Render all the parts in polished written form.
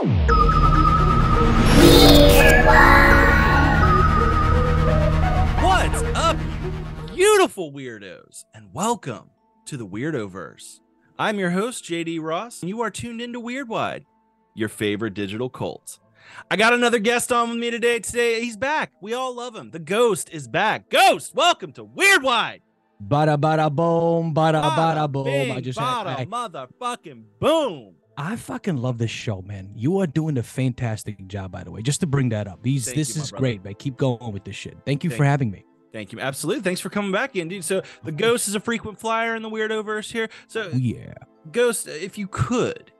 What's up, beautiful weirdos, and welcome to the Weirdoverse. I'm your host, JD Ross, and you are tuned into Weirdwide, your favorite digital cult. I got another guest on with me today. He's back. We all love him. The Ghost is back. Ghost, welcome to Weirdwide. Bada bada boom, bada bada boom. Bing, I just bada motherfucking boom. I fucking love this show, man. You are doing a fantastic job, by the way. Just to bring that up, this is great, man. Keep going with this shit. Thank you for having me. Thank you. Absolutely. Thanks for coming back in, dude. So the Ghost is a frequent flyer in the Weirdoverse here. So yeah, Ghost, if you could,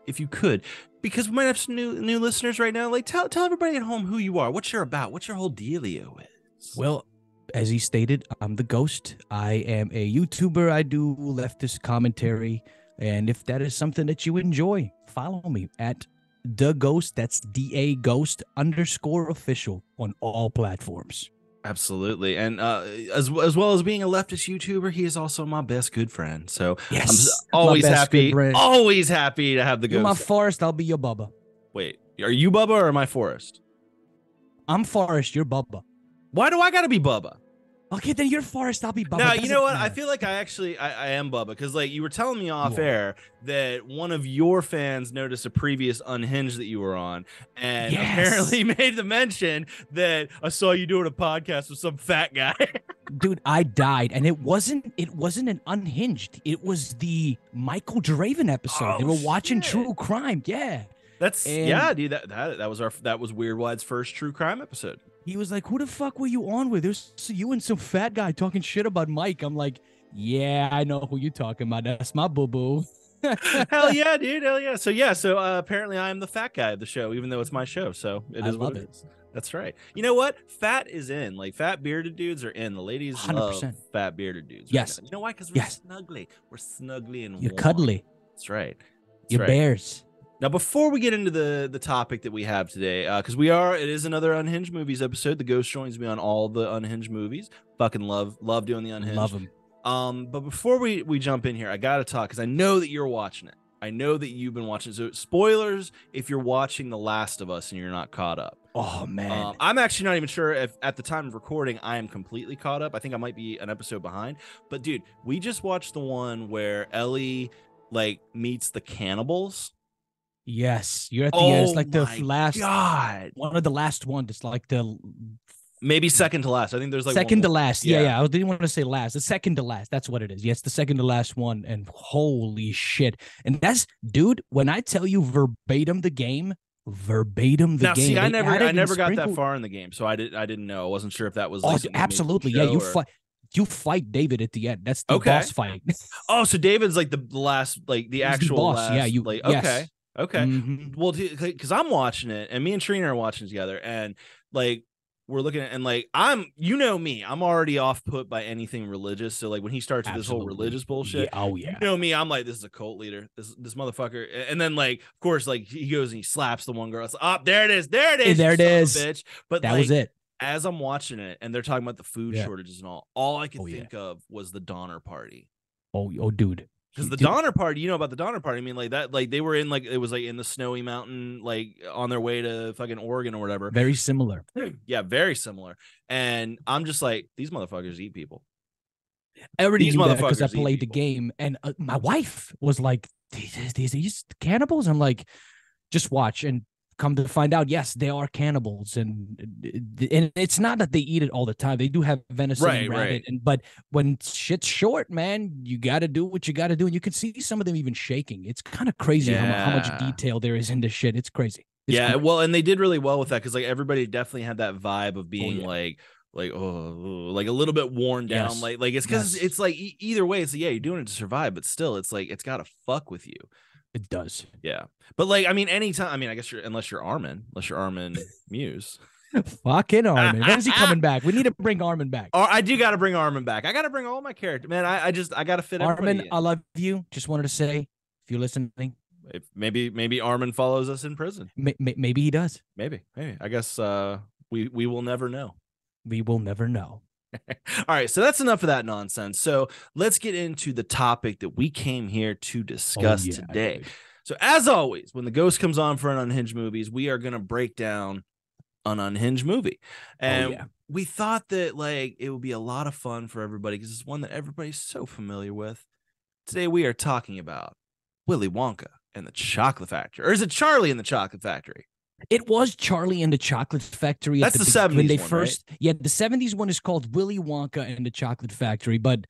because we might have some new listeners right now. Like tell everybody at home who you are, what you're about, what your whole dealio is. Well, as he stated, I'm the Ghost. I am a YouTuber. I do leftist commentary. And if that is something that you enjoy, follow me at The Ghost. That's DA Ghost _official on all platforms. Absolutely. And as well as being a leftist YouTuber, he is also my best good friend. So yes, I'm always happy to have the Ghost. You're my Forrest, I'll be your Bubba. Wait, are you Bubba or am I Forrest? I'm Forrest, you're Bubba. Why do I gotta be Bubba? Okay, then you're Forrest, I'll be Bubba. No, you know what? I feel like I am Bubba, because like you were telling me off air that one of your fans noticed a previous Unhinged that you were on, and apparently made the mention that I saw you doing a podcast with some fat guy. Dude, I died, and it wasn't an Unhinged. It was the Michael Draven episode. They were watching true crime. Yeah. Dude. That was Weirdwide's first true crime episode. He was like, "Who the fuck were you on with? There's you and some fat guy talking shit about Mike." I'm like, "Yeah, I know who you talking about. That's my boo boo." Hell yeah, dude. Hell yeah. So apparently I am the fat guy of the show, even though it's my show. So it is what it is. That's right. You know what? Fat is in. Like fat bearded dudes are in. The ladies 100%. Love fat bearded dudes. Yes. You know why? Because we're snuggly. We're snuggly and you're warm. Cuddly. That's right. You're bears. Now, before we get into the topic that we have today, because it is another Unhinged Movies episode. The Ghost joins me on all the Unhinged movies. Fucking love doing the Unhinged. Love them. But before we jump in here, I gotta talk because I know that you're watching it. I know that you've been watching it. So spoilers if you're watching The Last of Us and you're not caught up. Oh man, I'm actually not even sure if at the time of recording I am completely caught up. I think I might be an episode behind. But dude, we just watched the one where Ellie like meets the cannibals. Yes, you're at the end. It's like the last one of the last one. It's like the maybe second to last. I think there's like second to last. Yeah. I didn't want to say last. The second to last. That's what it is. Yes, the second to last one. And holy shit! And that's, dude. When I tell you verbatim the game. Now, see, I never got that far in the game, so I didn't know. I wasn't sure if that was like absolutely. Yeah, you fight David at the end. That's the boss fight. Oh, so David's like the last, like the actual boss. Last, yeah, you like yes. Okay. Mm-hmm. Well, because I'm watching it, and me and Trina are watching together, and like we're looking at, and like you know me, I'm already off put by anything religious. So like when he starts with this whole religious bullshit, you know me, I'm like, this is a cult leader, this motherfucker. And then like of course like he goes and he slaps the one girl. It's like, oh, there it is, bitch. But that was it. As I'm watching it, and they're talking about the food shortages and all I could think of was the Donner Party. Oh, dude. Because the Donner Party, you know about the Donner Party. I mean, like that, like they were in, like it was like in the snowy mountain, like on their way to fucking Oregon or whatever. Very similar. Yeah, very similar. And I'm just like, these motherfuckers eat people. I already knew that because I played the game, and my wife was like, "These cannibals." I'm like, "Just watch." And come to find out, yes, they are cannibals, and it's not that they eat it all the time. They do have venison and rabbit, but when shit's short, man, you got to do what you got to do, and you can see some of them even shaking. It's kind of crazy how much detail there is in this shit. It's crazy. Well, and they did really well with that because like everybody definitely had that vibe of being like a little bit worn down. Like it's because it's like either way, it's you're doing it to survive, but still, it's like it's got to fuck with you. It does. Yeah. But like, I mean, anytime, I mean, I guess unless you're Armin Muse. Fucking Armin. When's he coming back? We need to bring Armin back. I do got to bring Armin back. I got to bring all my characters, man. I got to fit Armin, in. I love you. Just wanted to say, if you're listening, if maybe Armin follows us in prison. Maybe he does. Maybe. I guess we will never know. We will never know. All right, so that's enough of that nonsense. So let's get into the topic that we came here to discuss today. So as always, when the ghost comes on for an Unhinged Movies, we are going to break down an Unhinged movie. And we thought that like it would be a lot of fun for everybody because it's one that everybody's so familiar with. Today we are talking about Willy Wonka and the Chocolate Factory. Or is it Charlie and the Chocolate Factory? It was Charlie and the Chocolate Factory. That's the 70s when they one, first, right? Yeah, the 70s one is called Willy Wonka and the Chocolate Factory, but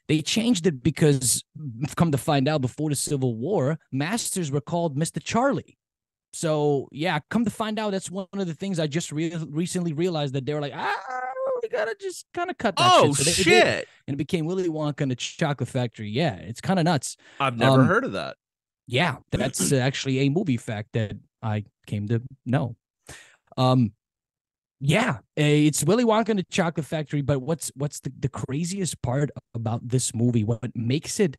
they changed it because, come to find out, before the Civil War, masters were called Mr. Charlie. So, yeah, come to find out, that's one of the things I just recently realized, that they were like, we gotta just kind of cut that shit. So shit. And it became Willy Wonka and the Chocolate Factory. Yeah, it's kind of nuts. I've never heard of that. Yeah, that's actually a movie fact that I came to know. Yeah, it's Willy Wonka and the Chocolate Factory. But what's the craziest part about this movie? What makes it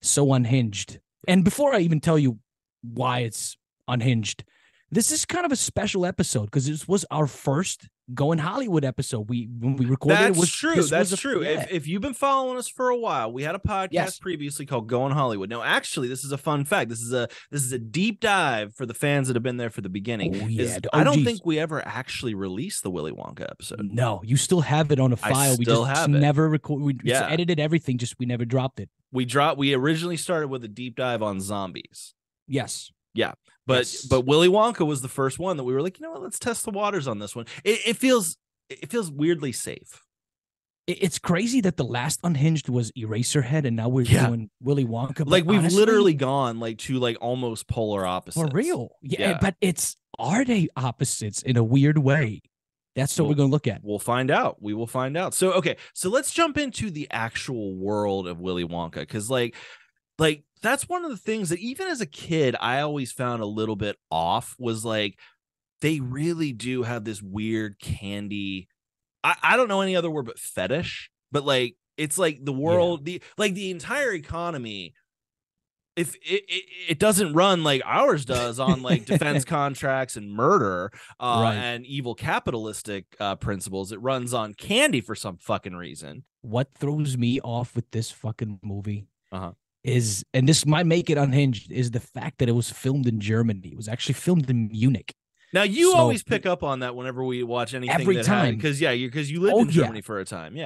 so unhinged? And before I even tell you why it's unhinged, this is kind of a special episode because this was our first Going Hollywood episode. When we recorded, that's true. That's true. Yeah. If you've been following us for a while, we had a podcast previously called Going Hollywood. No, actually, this is a fun fact. This is a deep dive for the fans that have been there for the beginning. Oh, yeah. I don't think we ever actually released the Willy Wonka episode. No, you still have it on a file. We just never record. We just edited everything. Just we never dropped it. We originally started with a deep dive on zombies. Yes. Yeah. But Willy Wonka was the first one that we were like, you know what, let's test the waters on this one. It feels weirdly safe. It's crazy that the last Unhinged was Eraserhead, and now we're doing Willy Wonka. Like we've literally gone like to like almost polar opposites. For real. Yeah. But are they opposites in a weird way? That's what we're going to look at. We'll find out. We will find out. So, okay. So let's jump into the actual world of Willy Wonka. Because like that's one of the things that even as a kid, I always found a little bit off was like, they really do have this weird candy. I don't know any other word but fetish, but like, it's like the world, the entire economy, if it doesn't run like ours does on like defense contracts and murder and evil capitalistic principles. It runs on candy for some fucking reason. What throws me off with this fucking movie is, and this might make it unhinged, is the fact that it was filmed in Germany. It was actually filmed in Munich. Now you always pick up on that whenever we watch anything every time, because you lived in Germany for a time.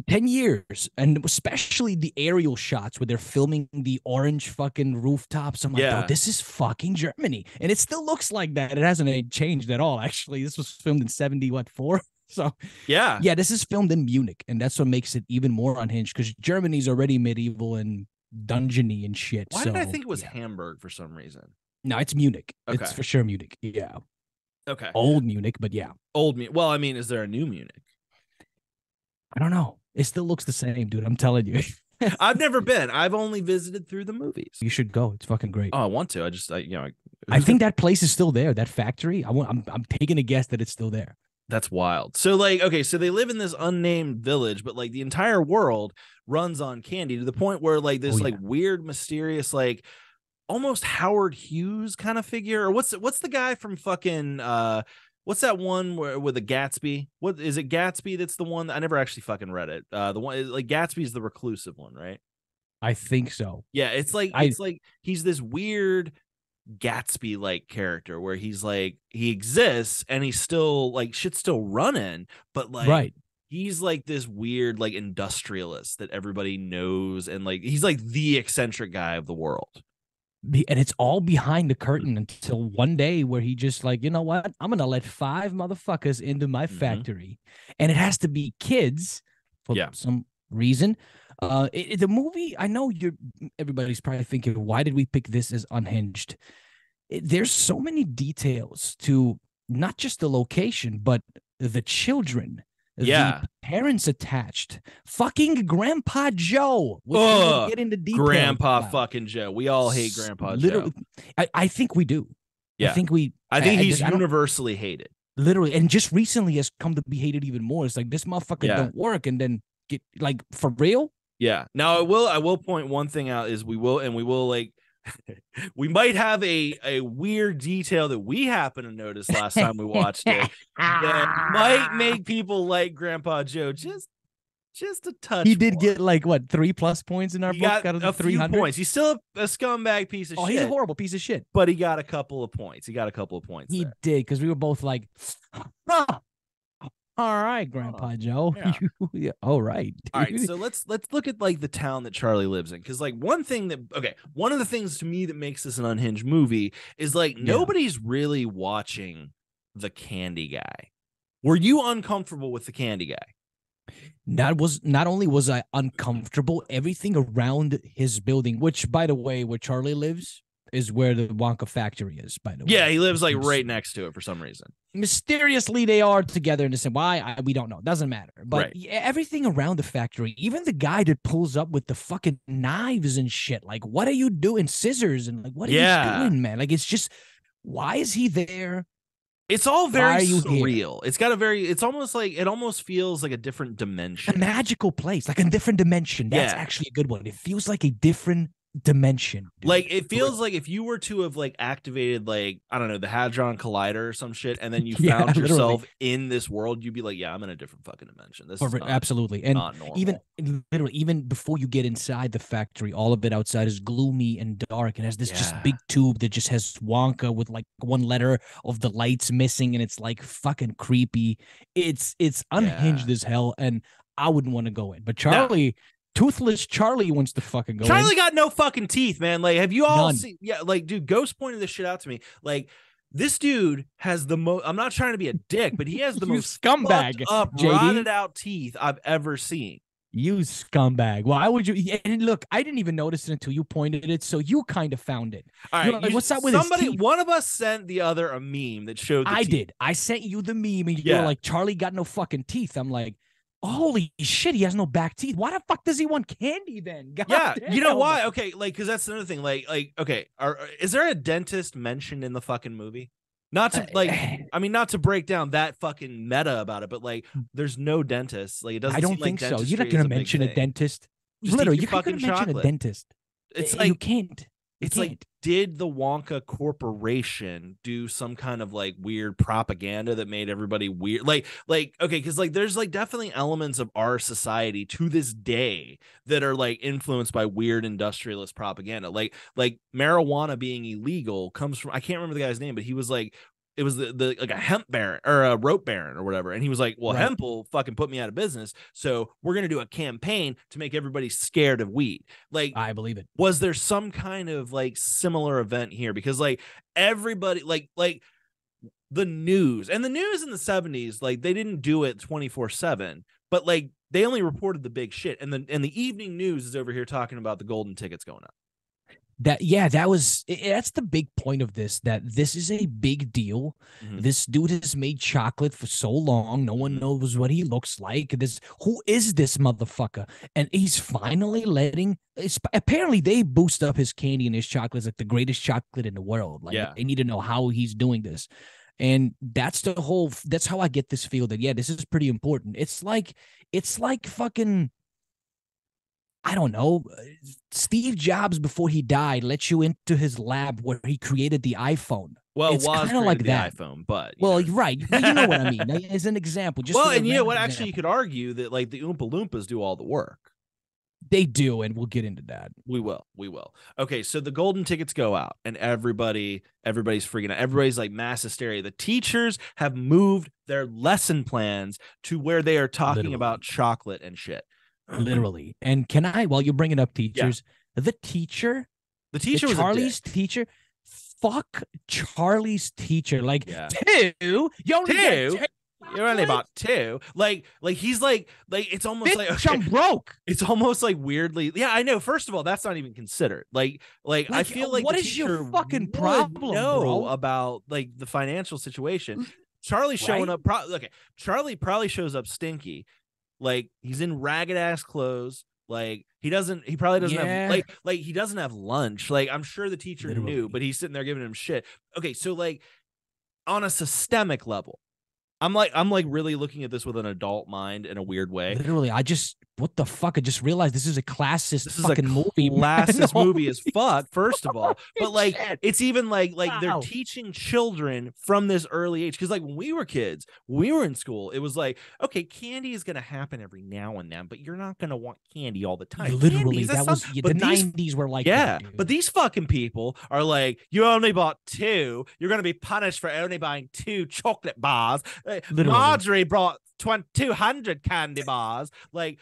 10 years, and especially the aerial shots where they're filming the orange fucking rooftops. I'm like, oh, this is fucking Germany, and it still looks like that. It hasn't changed at all. Actually, this was filmed in 74. So yeah, this is filmed in Munich, and that's what makes it even more unhinged because Germany's already medieval and dungeony and shit. Why did I think it was Hamburg for some reason? No, it's Munich. Okay. It's for sure Munich. Yeah. Okay. Old Munich, but yeah. Old Munich. Well, I mean, is there a new Munich? I don't know. It still looks the same, dude. I'm telling you. I've never been. I've only visited through the movies. You should go. It's fucking great. Oh, I want to. I think that place is still there. That factory. I'm taking a guess that it's still there. That's wild. So like, okay, so they live in this unnamed village, but like the entire world runs on candy to the point where like this like weird, mysterious, like almost Howard Hughes kind of figure. Or what's the guy from fucking what's that one with the Gatsby? What is it? Gatsby? That's the one. I never actually fucking read it. The one like Gatsby's the reclusive one, right? I think so. Yeah, it's like he's this weird Gatsby like character where he's like he exists and he's still like shit's still running, but like he's like this weird like industrialist that everybody knows, and like he's like the eccentric guy of the world. And it's all behind the curtain until one day where he just like, you know what? I'm gonna let 5 motherfuckers into my factory, and it has to be kids for some reason. The movie, I know everybody's probably thinking, why did we pick this as unhinged? There's so many details to not just the location, but the children, the parents attached, fucking Grandpa Joe. Get into detail. Grandpa fucking Joe. We all hate Grandpa Joe. I think we do. Yeah. I think he's universally hated. Literally, and just recently has come to be hated even more. It's like this motherfucker don't work, and then get like for real. Yeah. Now I will point one thing out is we will like we might have a weird detail that we happen to notice last time we watched it that might make people like Grandpa Joe just just a touch. He did get like what 3+ points in our book out of the 300 points. He's still a scumbag piece of shit. Oh, he's a horrible piece of shit. But he got a couple of points. He did because we were both like, all right, Grandpa Joe. Yeah. All right. Dude. All right. So let's look at like the town that Charlie lives in, because like one of the things to me that makes this an unhinged movie is like nobody's really watching the candy guy. Were you uncomfortable with the candy guy? Not only was I uncomfortable, everything around his building, which by the way, where Charlie lives is where the Wonka factory is, by the way. Yeah, he lives like right next to it for some reason. Mysteriously, they are together in the same. Why? We don't know. Doesn't matter. But everything around the factory, even the guy that pulls up with the fucking knives and shit. Like, what are you doing? Scissors and like, what are you doing, man? Like, it's just, why is he there? It's all very surreal. Here? It's almost like, it almost feels like a different dimension. A magical place, like a different dimension. That's actually a good one. It feels like a different dimension, dude. Like it feels like if you were to have like activated like, I don't know, the Hadron Collider or some shit, and then you found yourself in this world, you'd be like, yeah, I'm in a different fucking dimension. This is absolutely. And even before you get inside the factory, all of it outside is gloomy and dark and has this just big tube that just has Wonka with like one letter of the lights missing, and it's like fucking creepy. It's unhinged as hell, and I wouldn't want to go in. But Charlie Toothless Charlie wants to fucking go. Charlie got no fucking teeth, man. Like, have you all seen? Yeah, like, dude, Ghost pointed this shit out to me. Like, this dude has the most. I'm not trying to be a dick, but he has the most scumbag, rotted out teeth I've ever seen. You scumbag. Why would you? And look, I didn't even notice it until you pointed it, so you kind of found it. All right, like, what's up with somebody? One of us sent the other a meme that showed. I did. I sent you the meme, and you were like, "Charlie got no fucking teeth." I'm like, holy shit, he has no back teeth. Why the fuck does he want candy then? God damn. You know why? Okay, like, because that's another thing. Like, okay, is there a dentist mentioned in the fucking movie? Not to not to break down that fucking meta about it, but like, there's no dentist. Like, it doesn't. I don't think so. You're not gonna mention a dentist. Literally, you're not gonna mention a dentist. It's like you can't. It's like, did the Wonka Corporation do some kind of like weird propaganda that made everybody weird? Like, okay, because like there's like definitely elements of our society to this day that are like influenced by weird industrialist propaganda. Like marijuana being illegal comes from, I can't remember the guy's name, but he was like, it was the like a hemp baron or a rope baron or whatever. And he was like, well, hemp will fucking put me out of business. So we're going to do a campaign to make everybody scared of weed. Like, I believe it. Was there some kind of like similar event here? Because like everybody, like the news in the 70s, like they didn't do it 24/7, but like they only reported the big shit. And the evening news is over here talking about the golden tickets going up. That's the big point of this, that this is a big deal. Mm-hmm. This dude has made chocolate for so long. No one knows what he looks like. Who is this motherfucker? And he's finally apparently they boost up his candy and his chocolate as like the greatest chocolate in the world. Like they need to know how he's doing this. And that's how I get this feel that, this is pretty important. It's like fucking, I don't know, Steve Jobs, before he died, let you into his lab where he created the iPhone. Well, it's kind of like that iPhone, but right. You know what I mean. As an example, and you know what? Actually, you could argue that like the Oompa Loompas do all the work. They do, and we'll get into that. We will. Okay, so the golden tickets go out, and everybody's freaking out. Everybody's like mass hysteria. The teachers have moved their lesson plans to where they are talking about chocolate and shit. Literally. And can I, while you're bringing up teachers, the teacher was Charlie's teacher. Fuck Charlie's teacher. Like, two? You only get two? You're only about two. Like he's like it's almost like, okay, I'm broke. It's almost like weirdly. Yeah, I know. First of all, that's not even considered. Like I feel like what is your fucking problem? Know about like the financial situation. Charlie showing up. Charlie probably shows up stinky. Like, he's in ragged ass clothes. Like, he probably doesn't have like he doesn't have lunch. Like, I'm sure the teacher knew, but he's sitting there giving him shit. Okay, so like on a systemic level, I'm like really looking at this with an adult mind in a weird way. Literally, I just what the fuck? I just realized this is a classist fucking movie. Classist movie as fuck, first of all. But like, it's even like they're teaching children from this early age. Because like when we were kids, when we were in school, it was like, okay, candy is gonna happen every now and then, but you're not gonna want candy all the time. Literally, that was the 90s were like that, dude. But these fucking people are like, you only bought 2. You're gonna be punished for only buying 2 chocolate bars. Marjorie brought 200 candy bars. Like,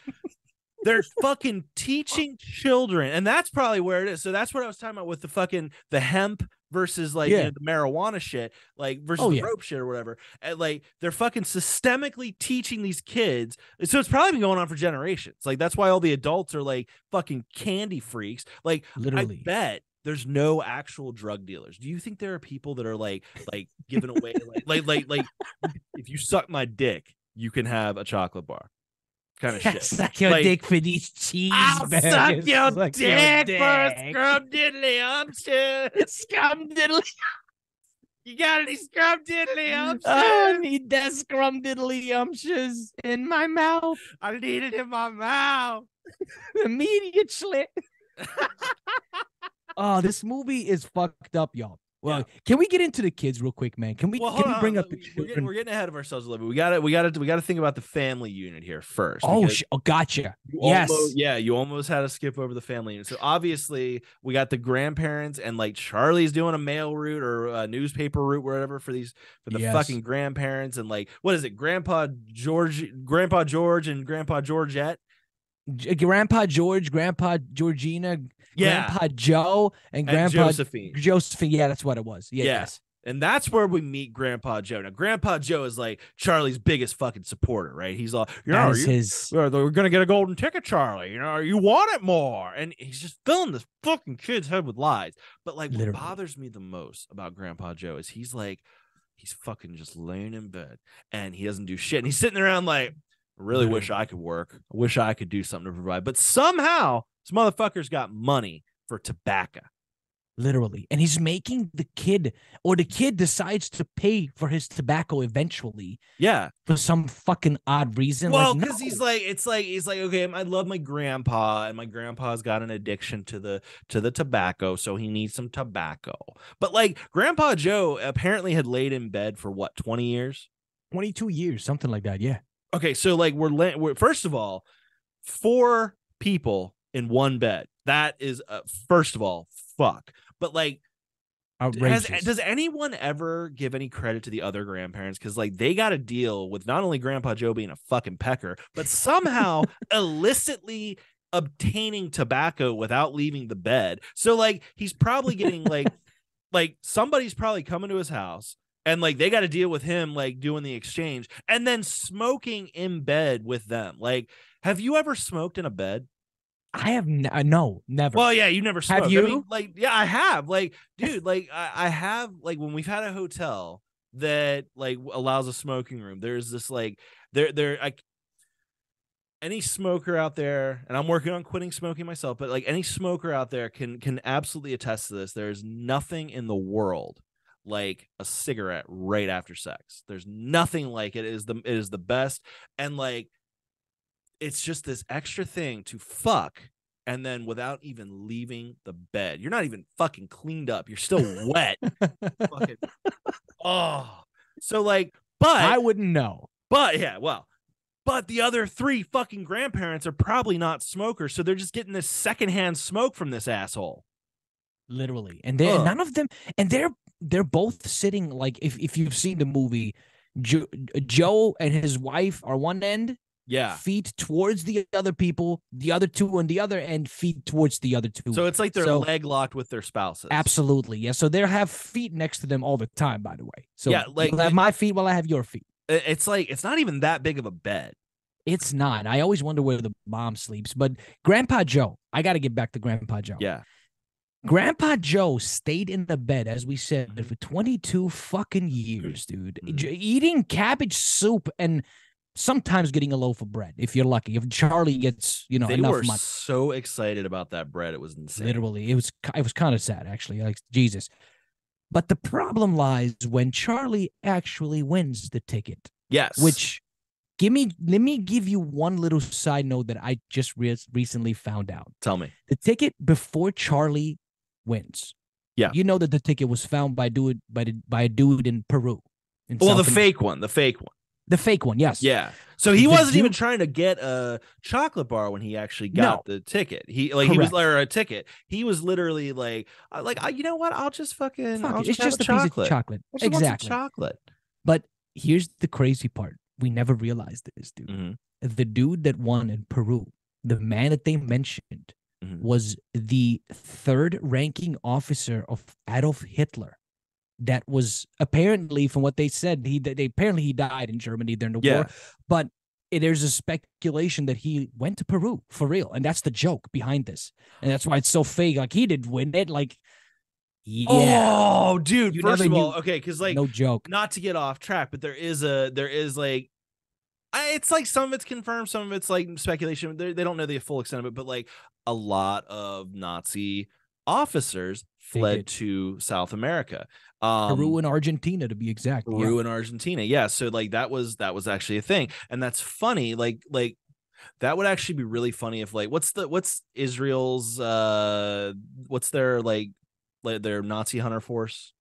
they're fucking teaching children, and that's probably where it is. So that's what I was talking about with the hemp versus like the marijuana shit, like versus the rope shit or whatever. And like they're fucking systemically teaching these kids. So it's probably been going on for generations. Like that's why all the adults are like fucking candy freaks. Like literally, I bet there's no actual drug dealers. Do you think there are people that are like giving away like if you suck my dick, you can have a chocolate bar? Kind of shit. Suck your dick for these cheese. I'll suck your dick for scrum diddly umptious. Scrum diddly. You got any scrum diddly umptious? I need that scrum diddly umptious in my mouth. I need it in my mouth. Immediately. Oh, this movie is fucked up, y'all. Well, can we get into the kids real quick, man? Can we bring up the children? We're getting ahead of ourselves a little bit. We got to think about the family unit here first. Oh, gotcha. Yes. You almost had to skip over the family unit. So obviously we got the grandparents, and like Charlie's doing a mail route or a newspaper route, wherever for the fucking grandparents, and like what is it, Grandpa George, and Grandpa Georgette. Grandpa George, Grandpa Georgina, Grandpa Joe, and Grandpa Josephine. Yeah, that's what it was. Yes. And that's where we meet Grandpa Joe. Now, Grandpa Joe is like Charlie's biggest fucking supporter, right? He's all, we're going to get a golden ticket, Charlie. You want it more. And he's just filling this fucking kid's head with lies. But like, what bothers me the most about Grandpa Joe is he's fucking just laying in bed and he doesn't do shit. And he's sitting around like, I really wish I could work. I wish I could do something to provide. But somehow, this motherfucker's got money for tobacco. Literally. And he's making the kid decides to pay for his tobacco eventually. Yeah. For some fucking odd reason. Well, because he's like, okay, I love my grandpa, and my grandpa's got an addiction to the tobacco, so he needs some tobacco. But like, Grandpa Joe apparently had laid in bed for what, 20 years? 22 years, something like that, yeah. Okay, so like we're first of all, 4 people in one bed. That is first of all, fuck. But like, does anyone ever give any credit to the other grandparents? Because like they got to deal with not only Grandpa Joe being a fucking pecker, but somehow illicitly obtaining tobacco without leaving the bed. So like he's probably getting like somebody's probably coming to his house. And like they got to deal with him like doing the exchange and then smoking in bed with them. Like, have you ever smoked in a bed? I have no, never. Well, yeah, you never smoked. Have you? I mean, like, yeah, I have. Like, dude, like I have. Like when we've had a hotel that like allows a smoking room. There's this like any smoker out there, and I'm working on quitting smoking myself, but like any smoker out there can absolutely attest to this. There's nothing in the world like a cigarette right after sex. There's nothing like it. It is the best. And like it's just this extra thing to fuck, and then without even leaving the bed. You're not even fucking cleaned up. You're still wet. Fucking, so like, but I wouldn't know. But yeah, well, but the other 3 fucking grandparents are probably not smokers, so they're just getting this secondhand smoke from this asshole. Literally. And none of them, and they're both sitting like, if you've seen the movie, Joe and his wife are one end, feet towards the other people, the other 2 on the other end, feet towards the other 2. So it's like they're leg locked with their spouses. Absolutely, yeah. So they have feet next to them all the time, by the way. So yeah, like you'll have my feet while I have your feet. It's like it's not even that big of a bed. It's not. I always wonder where the mom sleeps. But Grandpa Joe, I got to get back to Grandpa Joe. Yeah. Grandpa Joe stayed in the bed, as we said, for 22 fucking years, dude. Eating cabbage soup and sometimes getting a loaf of bread, if you're lucky. If Charlie gets, enough money. They were so excited about that bread. It was insane. Literally. It was kind of sad, actually. Like, Jesus. But the problem lies when Charlie actually wins the ticket. Yes. Which Let me give you one little side note that I just recently found out. Tell me. The ticket before Charlie wins. Yeah. You know that the ticket was found by a dude in Peru. The fake one. The fake one. The fake one, yes. Yeah. So he wasn't even trying to get a chocolate bar when he actually got the ticket. He was a ticket. He was literally like, you know what? I'll just fucking it's just a piece of chocolate. Exactly. Chocolate. But here's the crazy part. We never realized this, dude. Mm-hmm. The dude that won in Peru, the man that they mentioned, was the third ranking officer of Adolf Hitler. That was apparently, from what they said, he died in Germany during the war. But there's a speculation that he went to Peru for real, and that's the joke behind this, and that's why it's so fake. Like, he did win it, like. Yeah. Oh, dude. First of all, okay, because no joke. Not to get off track, but there is like, it's like some of it's confirmed, some of it's like speculation. They don't know the full extent of it, but like a lot of Nazi officers fled to South America, Peru and Argentina to be exact. Peru and Argentina, yeah. So like that was actually a thing, and that's funny. Like that would actually be really funny if like what's Israel's what's their like their Nazi hunter force?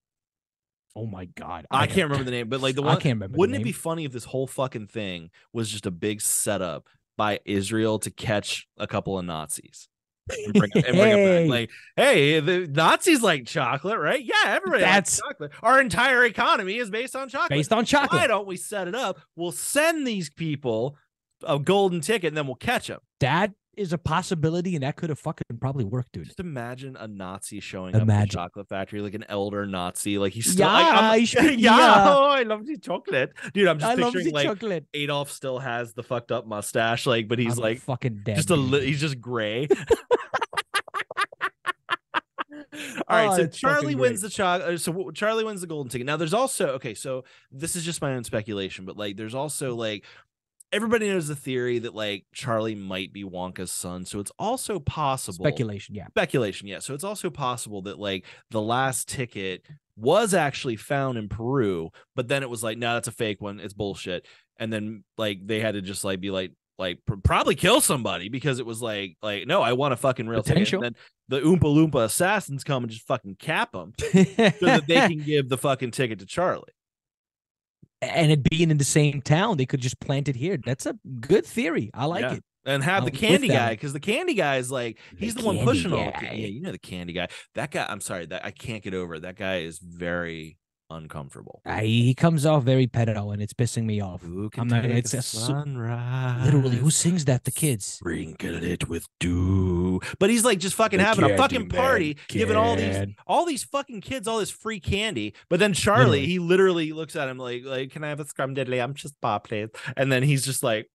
Oh my God. I can't remember the name, but like the one, I can't remember. Wouldn't it be funny if this whole fucking thing was just a big setup by Israel to catch a couple of Nazis and bring them back? Like, hey, the Nazis like chocolate, right? Yeah, everybody likes chocolate. Our entire economy is based on chocolate. Why don't we set it up? We'll send these people a golden ticket and then we'll catch them. That is a possibility, and that could have fucking probably worked, dude. Just imagine a Nazi showing up at the chocolate factory, like an elder Nazi, like he's still I love the chocolate, dude. I'm just picturing like chocolate. Adolf still has the fucked up mustache, like, but he's like fucking dead. He's just gray. All right, so Charlie wins the chocolate. So Charlie wins the golden ticket. Now, there's also so this is just my own speculation, but like, there's also like. Everybody knows the theory that like Charlie might be Wonka's son, so it's also possible speculation. Yeah, so it's also possible that like the last ticket was actually found in Peru, but then it was like, no, that's a fake one, it's bullshit, and then like they had to just like be like probably kill somebody because it was like no, I want a fucking real ticket. And then the Oompa Loompa assassins come and just fucking cap them so that they can give the fucking ticket to Charlie. And it being in the same town, they could just plant it here. That's a good theory. I like it. And have the candy guy, because the candy guy is like, he's the one pushing all. Yeah, you know the candy guy. That guy, I'm sorry, that I can't get over it. That guy is very uncomfortable. He comes off very pedo, and it's pissing me off. I'm not. It's a sunrise. Literally, who sings that? The kids. Sprinkle it with dew. But he's like just fucking having a fucking party, giving all these fucking kids all this free candy. But then Charlie, he literally looks at him like, can I have a scrum diddly? I'm just pop, please. And then he's just like,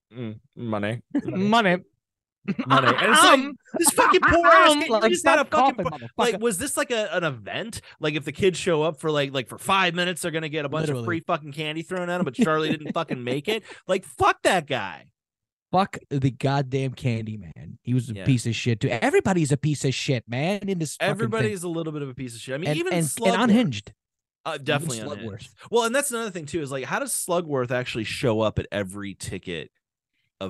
money. And it's like this fucking poor ass kid, like, just not a fucking like, was this like an event? Like, if the kids show up for like for 5 minutes, they're gonna get a bunch of free fucking candy thrown at them, but Charlie didn't fucking make it. Like, fuck that guy. Fuck the goddamn candy man. He was a piece of shit too. Everybody's a piece of shit, man. In this, everybody's a little bit of a piece of shit. I mean, even and Unhinged. Definitely Unhinged. Well, and that's another thing too, is like, how does Slugworth actually show up at every ticket?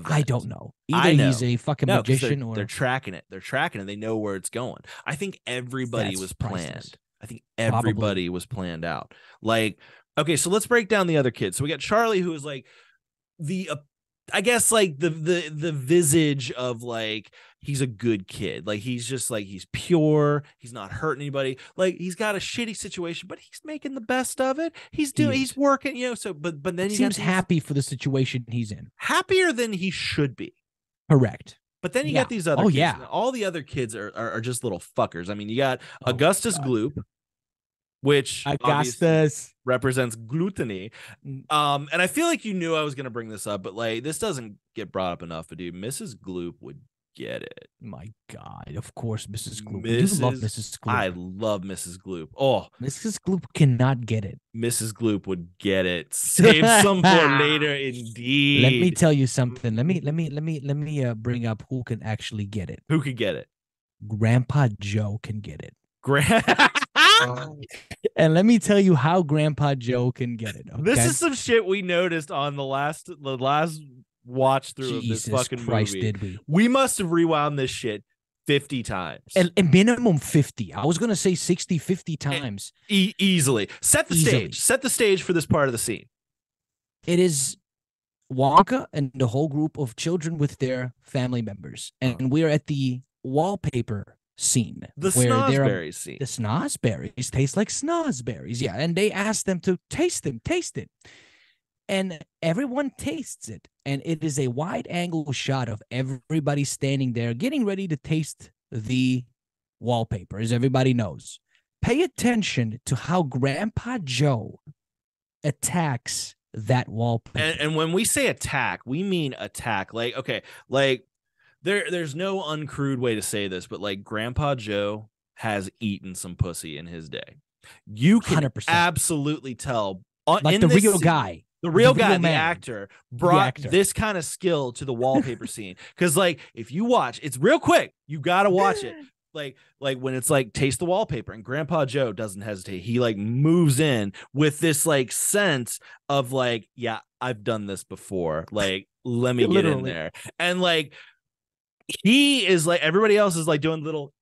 I don't know. Either he's a fucking magician, or they're tracking it. They know where it's going. I think everybody was planned. I think everybody was planned out. Like, okay, so let's break down the other kids. So we got Charlie, who is like the I guess like the visage of like, he's a good kid. Like, he's just like, he's pure. He's not hurting anybody. Like, he's got a shitty situation, but he's making the best of it. He's working, so, but then he seems happy for the situation he's in. Happier than he should be. Correct. But then you got these other kids. Yeah. All the other kids are just little fuckers. I mean, you got Augustus Gloop, which Augustus represents gluttony. And I feel like you knew I was going to bring this up, but like, this doesn't get brought up enough. But dude, Mrs. Gloop would get it. My God, of course, Mrs. Gloop. You love Mrs. Gloop. I love Mrs. Gloop. Oh, Mrs. Gloop cannot get it. Mrs. Gloop would get it. Save some for later, indeed. Let me tell you something. Let me bring up who can actually get it. Who could get it? Grandpa Joe can get it. And let me tell you how Grandpa Joe can get it. Okay? This is some shit we noticed on the last watch through of this fucking Christ, movie. did we? We must have rewound this shit 50 times. A minimum 50. I was going to say 60, 50 times. Easily. Set the stage. Set the stage for this part of the scene. It is Wonka and the whole group of children with their family members. And we're at the wallpaper scene. The snozberries scene. The snozberries taste like snozberries. Yeah. And they ask them to taste it. And everyone tastes it. And it is a wide angle shot of everybody standing there getting ready to taste the wallpaper, as everybody knows. Pay attention to how Grandpa Joe attacks that wallpaper. And when we say attack, we mean attack. Like, okay, like there's no uncrude way to say this, but like Grandpa Joe has eaten some pussy in his day. You can 100%. Absolutely tell. Like the real guy. The real guy, the actor, brought this kind of skill to the wallpaper scene. Because, like, if you watch, it's real quick. You got to watch it. Like when it's like, taste the wallpaper, and Grandpa Joe doesn't hesitate. He like moves in with this like sense of like, yeah, I've done this before. Like, let me get in there. And like, he is like, everybody else is like doing little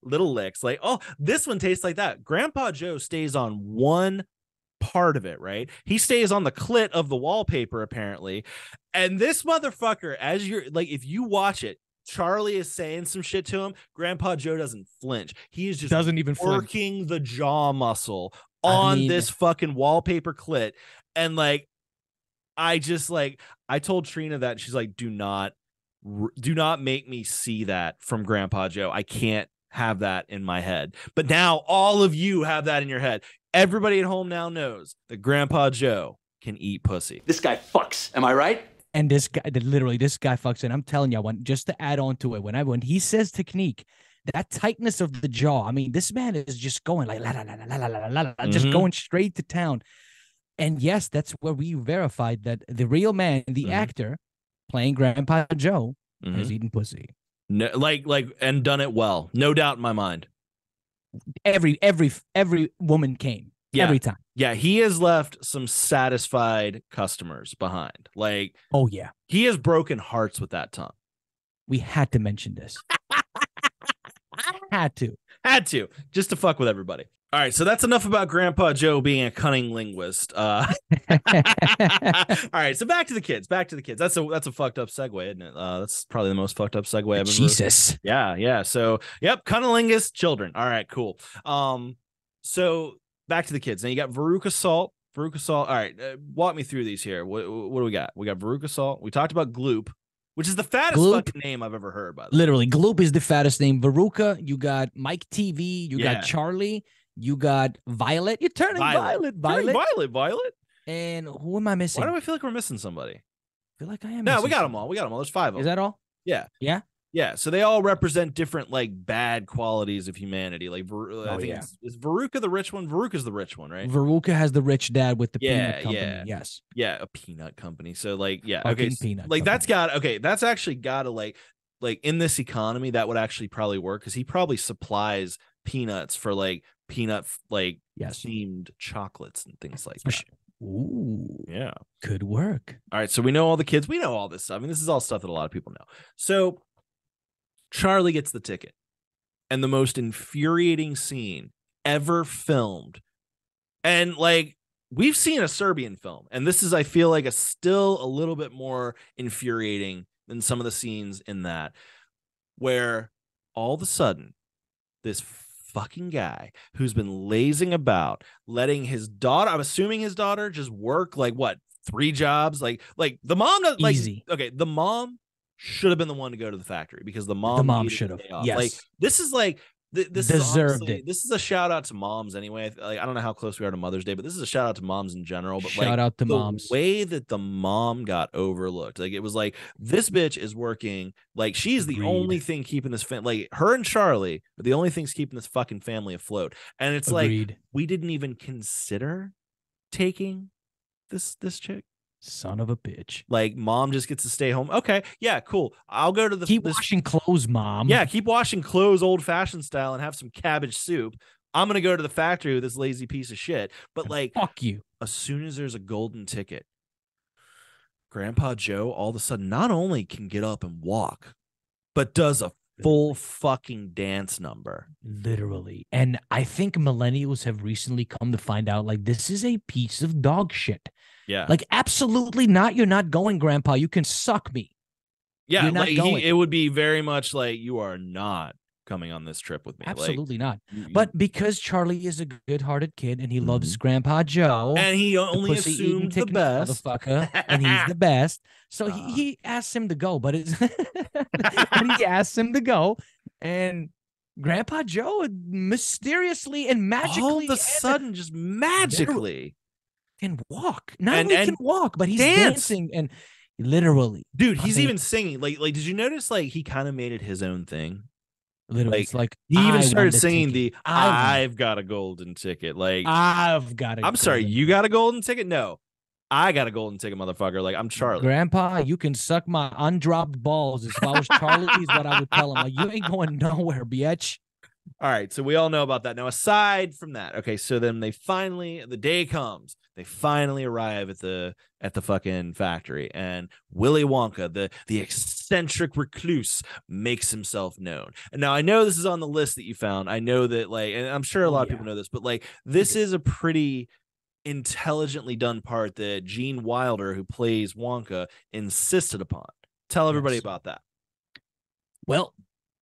licks. Like, oh, this one tastes like that. Grandpa Joe stays on one part of it, right? He stays on the clit of the wallpaper, apparently. And this motherfucker, as you're like, if you watch it, Charlie is saying some shit to him. Grandpa Joe doesn't flinch. He is just doesn't even working the jaw muscle on this fucking wallpaper clit. And like, I told Trina that, and she's like, do not make me see that from Grandpa Joe. I can't have that in my head. But now all of you have that in your head. Everybody at home now knows that Grandpa Joe can eat pussy. This guy fucks. Am I right? And this guy fucks. And I'm telling you, just to add on to it, when he says technique, that tightness of the jaw, I mean, this man is just going like, just going straight to town. And yes, that's where we verified that the real man, the actor playing Grandpa Joe, has eaten pussy. No, and done it well. No doubt in my mind. Every woman came. Yeah. Every time. Yeah, he has left some satisfied customers behind. Like, oh yeah, he has broken hearts with that tongue. We had to mention this. had to, just to fuck with everybody. All right, so that's enough about Grandpa Joe being a cunning linguist. All right, so back to the kids. That's a fucked up segue, isn't it? That's probably the most fucked up segue I've ever. Jesus. Yeah. So, yep, cunnilingus children. All right, cool. So back to the kids. Now you got Veruca Salt. All right, walk me through these here. What do we got? We got Veruca Salt. We talked about Gloop, which is the fattest fucking name I've ever heard. By the way, literally, Gloop is the fattest name. Veruca. You got Mike TV. You got Charlie. You got Violet. You're turning Violet. Violet. And who am I missing? Why do I feel like we're missing somebody? I feel like I am. No, we got them all. There's 5 of them. Is that all? Yeah. Yeah. Yeah. So they all represent different like bad qualities of humanity. Like I think is Veruca the rich one? Veruca's the rich one, right? Veruca has the rich dad with the peanut company. Yeah. Yes. Yeah, a peanut company. So like, yeah, fucking okay. Peanut like company. that's actually gotta like in this economy, that would actually probably work because he probably supplies peanuts for like peanut themed chocolates and things like that. Ooh, yeah, could work. All right, so we know all the kids. We know all this stuff. I mean, this is all stuff that a lot of people know. So Charlie gets the ticket, and the most infuriating scene ever filmed. And like, we've seen a Serbian film, and this is, I feel like, still a little bit more infuriating than some of the scenes in that, where all of a sudden this fucking guy who's been lazing about, letting his daughter, I'm assuming his daughter, just work like what, 3 jobs, like the mom does, like, easy. Okay, the mom should have been the one to go to the factory because the mom should have. Yes. Like, this is like this deserved it. This is a shout out to moms anyway. Like, I don't know how close we are to Mother's Day, but this is a shout out to moms in general. But shout out to moms. The way that the mom got overlooked, like, it was like, this bitch is working, like, she's the only thing keeping this like, her and Charlie are the only things keeping this fucking family afloat. And it's like, we didn't even consider taking this chick. Son of a bitch. Like, mom just gets to stay home. Okay, yeah, cool. I'll go to the keep washing clothes, mom. Yeah, keep washing clothes old-fashioned style and have some cabbage soup. I'm gonna go to the factory with this lazy piece of shit. But like, fuck you. As soon as there's a golden ticket, Grandpa Joe all of a sudden not only can get up and walk, but does a full fucking dance number. Literally. And I think millennials have recently come to find out, like, this is a piece of dog shit. Yeah. Like, absolutely not. You're not going, Grandpa. You can suck me. Yeah. You're not going. It would be very much like, you are not coming on this trip with me. Absolutely not. But because Charlie is a good-hearted kid and he loves Grandpa Joe, and he only assumed the best, motherfucker, and he's the best, so he asks him to go. But he asks him to go, and Grandpa Joe mysteriously and magically, all of a sudden, just magically can walk. Not only can walk, but he's dancing and literally, dude. He's even singing. Like, did you notice? Like, he kind of made it his own thing. Literally, it's like he even started singing I've got a golden ticket. Like, I'm sorry, you got a golden ticket? No, I got a golden ticket, motherfucker. Like, I'm Charlie. Grandpa, you can suck my undropped balls. If I was Charlie, is what I would tell him. Like, you ain't going nowhere, bitch. All right, so we all know about that. Now, aside from that, okay, so then the day comes. They finally arrive at the fucking factory, and Willy Wonka, the eccentric recluse, makes himself known. And now I know this is on the list that you found. I know that, like, and I'm sure a lot of people know this, but like, this is a pretty intelligently done part that Gene Wilder, who plays Wonka, insisted upon. Tell everybody about that. Well,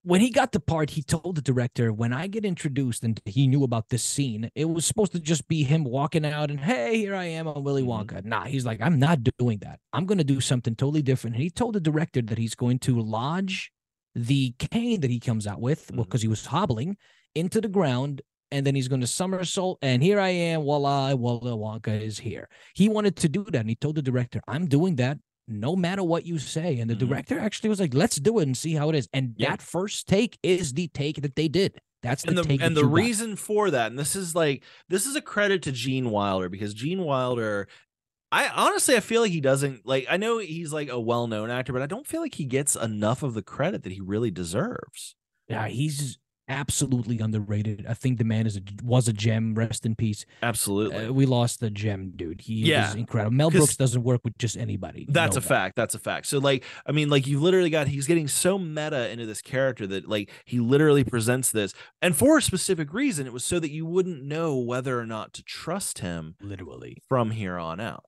when he got the part, he told the director, when I get introduced and he knew about this scene, it was supposed to just be him walking out and, hey, here I am on Willy Wonka. Nah, he's like, I'm not doing that. I'm going to do something totally different. And he told the director that he's going to lodge the cane that he comes out with, because he was hobbling, into the ground, and then he's going to somersault, and here I am, voila, Willy Wonka is here. He wanted to do that, and he told the director, I'm doing that no matter what you say. And the director actually was like, let's do it and see how it is. And that first take is the take that they did. That's the take. And the reason for that, and this is a credit to Gene Wilder, because Gene Wilder, I feel like he doesn't, like, I know he's like a well-known actor, but I don't feel like he gets enough of the credit that he really deserves. Yeah, he's absolutely underrated. I think the man was a gem. Rest in peace. Absolutely. We lost the gem, dude. He was incredible. Mel Brooks doesn't work with just anybody. That's a fact. That's a fact. So, like, I mean, like, you literally he's getting so meta into this character that, like, he literally presents this, and for a specific reason. It was so that you wouldn't know whether or not to trust him, literally, from here on out.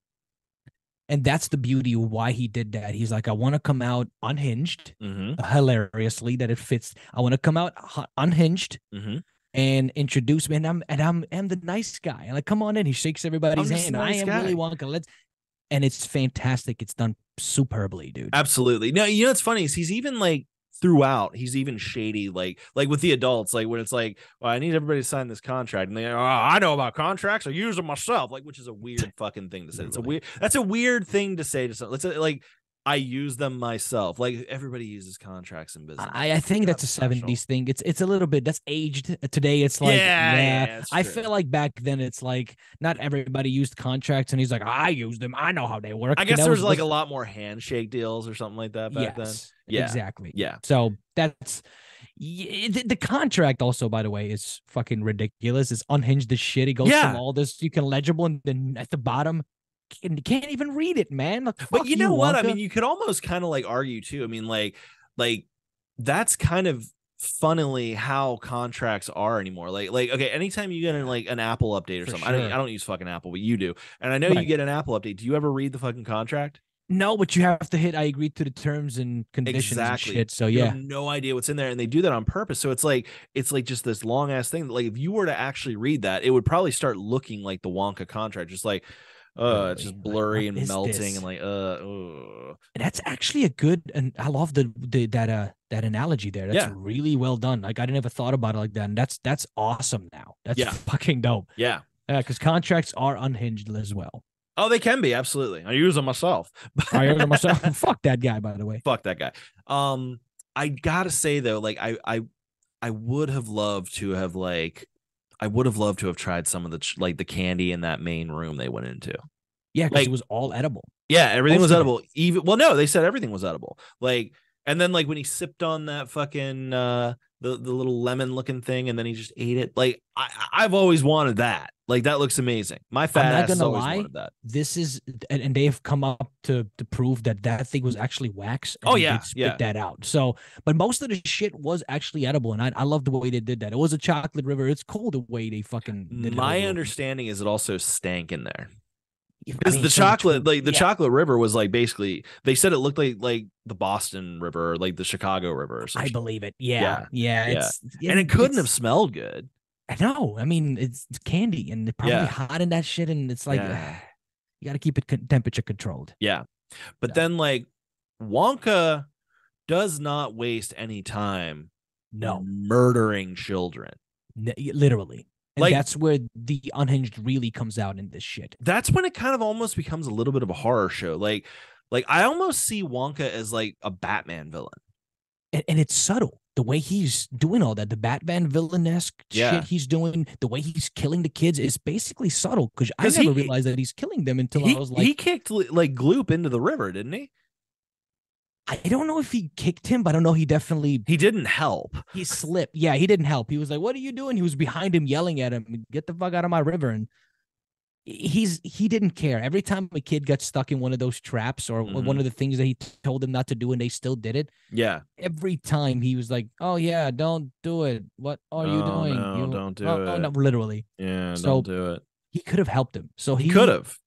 And that's the beauty of why he did that. He's like, I want to come out unhinged, hilariously, that it fits. I want to come out unhinged and introduce me. And I'm the nice guy. And like, come on in. He shakes everybody's hand. I am Willy Wonka. And it's fantastic. It's done superbly, dude. Absolutely. No, you know what's funny is he's even like throughout, he's even shady, like with the adults, like when it's like, well, I need everybody to sign this contract, and they're, I know about contracts, I use them myself, like, which is a weird fucking thing to say. That's a weird thing to say to someone. Let's say, like, I use them myself. Like, everybody uses contracts in business. I think that's a 70s thing. It's a little bit, that's aged today. It's like, I feel like back then it's like not everybody used contracts, and he's like, I use them, I know how they work. I guess there was like a lot more handshake deals or something like that back then. Yeah, exactly. Yeah. So that's the contract also, by the way, is fucking ridiculous. It's unhinged as shit. It goes from all this, you can legible, and then at the bottom, can't even read it, man. Like, but you know what? Wonka. I mean, you could almost kind of like argue too. I mean, like that's kind of funnily how contracts are anymore. Like okay, anytime you get an Apple update or something, I don't use fucking Apple, but you do, and I know you get an Apple update. Do you ever read the fucking contract? No, but you have to hit I agree to the terms and conditions and shit. So you have no idea what's in there, and they do that on purpose. So it's like just this long ass thing. Like, if you were to actually read that, it would probably start looking like the Wonka contract, just like it's just blurry and melting and like That's actually a good, and I love that analogy there. That's really well done. Like, I never thought about it like that, and that's awesome now. That's fucking dope. Yeah, because contracts are unhinged as well. Oh, they can be, absolutely. I use them myself. Fuck that guy, by the way. Fuck that guy. I gotta say though, like, I would have loved to have tried some of the candy in that main room they went into. Yeah, because it was all edible. Yeah, everything was edible. They said everything was edible. Like, and then like when he sipped on that fucking the little lemon looking thing, and then he just ate it. Like I've always wanted that. Like that looks amazing. My fat ass has always wanted that. This is, and they have come up to prove that thing was actually wax. And they spit that out. So, but most of the shit was actually edible, and I love the way they did that. It was a chocolate river. It's cool the way they fucking did My understanding is it also stank in there. Because the chocolate, chocolate river was like basically, they said it looked like the Boston River, or like the Chicago River or something. I believe it. Yeah. And it couldn't have smelled good. I know. I mean, it's candy, and they're probably hot in that shit, and it's like you got to keep it temperature controlled. Yeah, but then like Wonka does not waste any time. Murdering children, literally. And that's where the Unhinged really comes out in this shit. That's when it kind of almost becomes a little bit of a horror show. Like I almost see Wonka as like a Batman villain. And it's subtle. The way he's doing all that, the Batman villain-esque shit he's doing, the way he's killing the kids is basically subtle. Because I never realized that he's killing them until I was like... He kicked like Gloop into the river, didn't he? I don't know if he kicked him, but I don't know. He didn't help. He slipped. Yeah, he didn't help. He was like, "What are you doing?" He was behind him, yelling at him, "Get the fuck out of my river!" And he didn't care. Every time a kid got stuck in one of those traps or one of the things that he told them not to do, and they still did it. Yeah. Every time he was like, "Oh yeah, don't do it. What are you doing? No, don't do it." No, literally. Yeah, don't do it. He could have helped him. So he could have.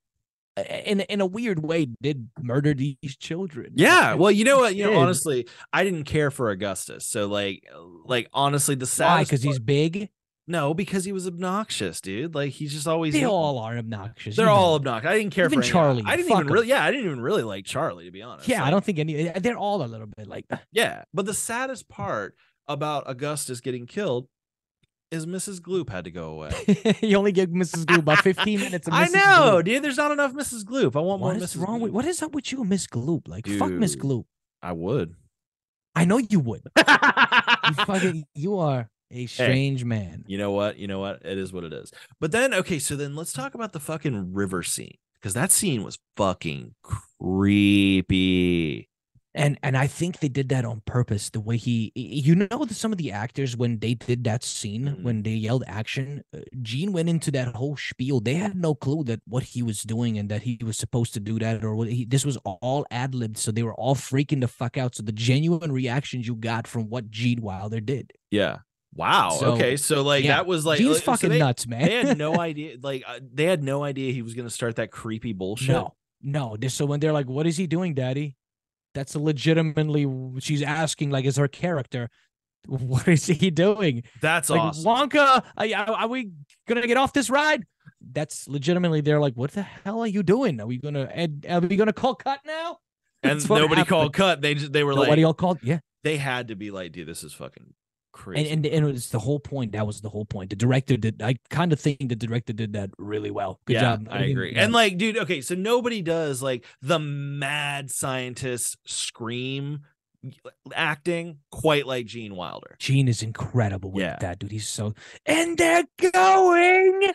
In a weird way, did murder these children. Yeah, well, you know what? Honestly, I didn't care for Augustus. So, like honestly, the saddest. Why? Because he's big. No, because he was obnoxious, dude. Like he's just always. They all are obnoxious. They're all obnoxious. I didn't care for Charlie. I didn't even really. Yeah, I didn't even really like Charlie, to be honest. Yeah, I don't think any. They're all a little bit like that. Yeah, but the saddest part about Augustus getting killed is Mrs. Gloop had to go away. You only give Mrs. Gloop about 15 minutes of Mrs. I know, Gloop. Dude. There's not enough Mrs. Gloop. I want more Mrs. Gloop. What is up with you and Miss Gloop? Like, dude, fuck Miss Gloop. I would. I know you would. You are a strange man. You know what? It is what it is. But then, okay, so then let's talk about the fucking river scene. Because that scene was fucking creepy. And I think they did that on purpose. The way some of the actors, when they did that scene, when they yelled action, Gene went into that whole spiel. They had no clue that what he was doing and that he was supposed to do that, or this was all ad-libbed. So they were all freaking the fuck out. So the genuine reactions you got from what Gene Wilder did. Yeah. Wow. Okay. So that was like Gene's fucking nuts, man. They had no idea. They had no idea he was going to start that creepy bullshit. No. So when they're like, "What is he doing, Daddy?" That's legitimately, she's asking, like, is her character, what is he doing? That's like, awesome. Wonka, are we going to get off this ride? That's legitimately, they're like, what the hell are you doing? Are we going to call cut now? And nobody called cut. They were like, nobody all called. Yeah. They had to be like, dude, this is fucking crazy. And it was the whole point. That was the whole point. The director I kind of think the director did that really well. Good job. I agree. And like, dude, okay, so nobody does like the mad scientist scream acting quite like Gene Wilder. Gene is incredible with that, dude. He's so, and they're going.